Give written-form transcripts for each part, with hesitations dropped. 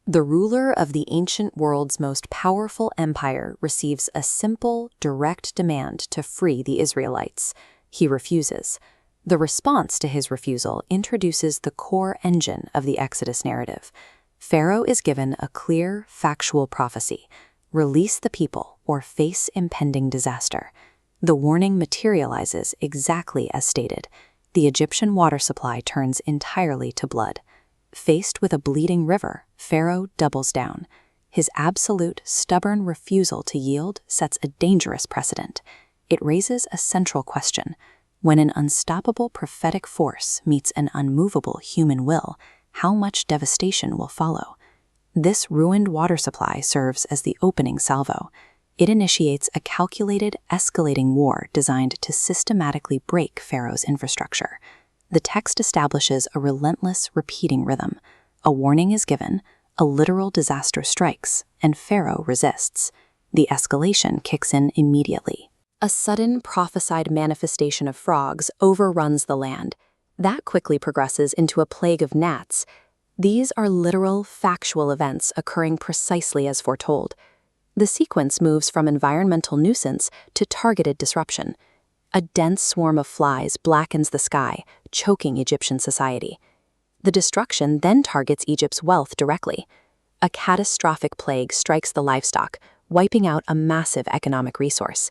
The ruler of the ancient world's most powerful empire receives a simple, direct demand to free the Israelites. He refuses. The response to his refusal introduces the core engine of the Exodus narrative. Pharaoh is given a clear, factual prophecy: release the people or face impending disaster. The warning materializes exactly as stated. The Egyptian water supply turns entirely to blood. Faced with a bleeding river, Pharaoh doubles down. His absolute, stubborn refusal to yield sets a dangerous precedent. It raises a central question. When an unstoppable prophetic force meets an unmovable human will, how much devastation will follow? This ruined water supply serves as the opening salvo. It initiates a calculated, escalating war designed to systematically break Pharaoh's infrastructure. The text establishes a relentless, repeating rhythm. A warning is given, a literal disaster strikes, and Pharaoh resists. The escalation kicks in immediately. A sudden prophesied manifestation of frogs overruns the land. That quickly progresses into a plague of gnats. These are literal, factual events occurring precisely as foretold. The sequence moves from environmental nuisance to targeted disruption. A dense swarm of flies blackens the sky, choking Egyptian society. The destruction then targets Egypt's wealth directly. A catastrophic plague strikes the livestock, wiping out a massive economic resource.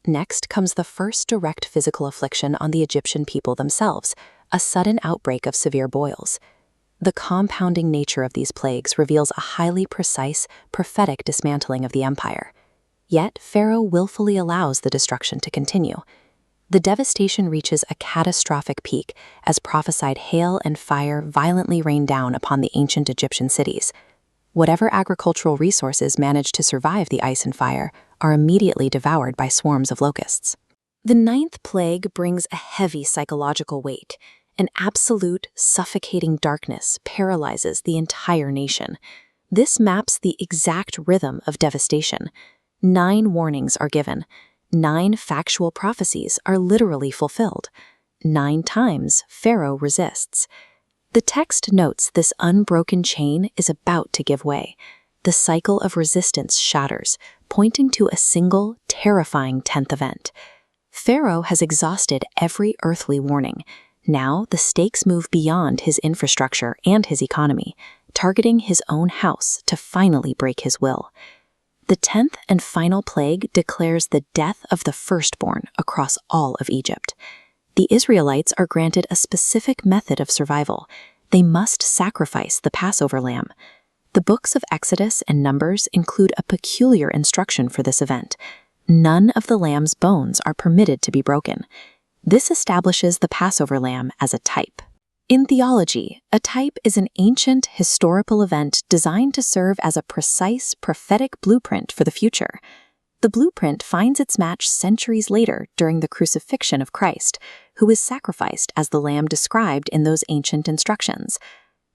Next comes the first direct physical affliction on the Egyptian people themselves, a sudden outbreak of severe boils. The compounding nature of these plagues reveals a highly precise, prophetic dismantling of the empire. Yet Pharaoh willfully allows the destruction to continue. The devastation reaches a catastrophic peak as prophesied hail and fire violently rain down upon the ancient Egyptian cities. Whatever agricultural resources manage to survive the ice and fire are immediately devoured by swarms of locusts. The ninth plague brings a heavy psychological weight. An absolute, suffocating darkness paralyzes the entire nation. This maps the exact rhythm of devastation. 9 warnings are given. 9 factual prophecies are literally fulfilled. 9 times Pharaoh resists. The text notes this unbroken chain is about to give way. The cycle of resistance shatters, pointing to a single, terrifying 10th event. Pharaoh has exhausted every earthly warning. Now the stakes move beyond his infrastructure and his economy, targeting his own house to finally break his will. The 10th and final plague declares the death of the firstborn across all of Egypt. The Israelites are granted a specific method of survival. They must sacrifice the Passover lamb. The books of Exodus and Numbers include a peculiar instruction for this event. None of the lamb's bones are permitted to be broken. This establishes the Passover lamb as a type. In theology, a type is an ancient, historical event designed to serve as a precise, prophetic blueprint for the future. The blueprint finds its match centuries later during the crucifixion of Christ, who is sacrificed as the lamb described in those ancient instructions.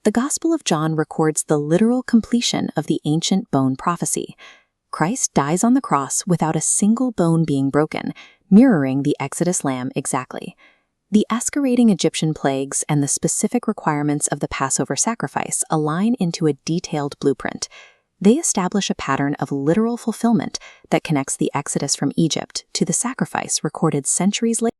The Gospel of John records the literal completion of the ancient bone prophecy. Christ dies on the cross without a single bone being broken, mirroring the Exodus lamb exactly. The escalating Egyptian plagues and the specific requirements of the Passover sacrifice align into a detailed blueprint. They establish a pattern of literal fulfillment that connects the Exodus from Egypt to the sacrifice recorded centuries later.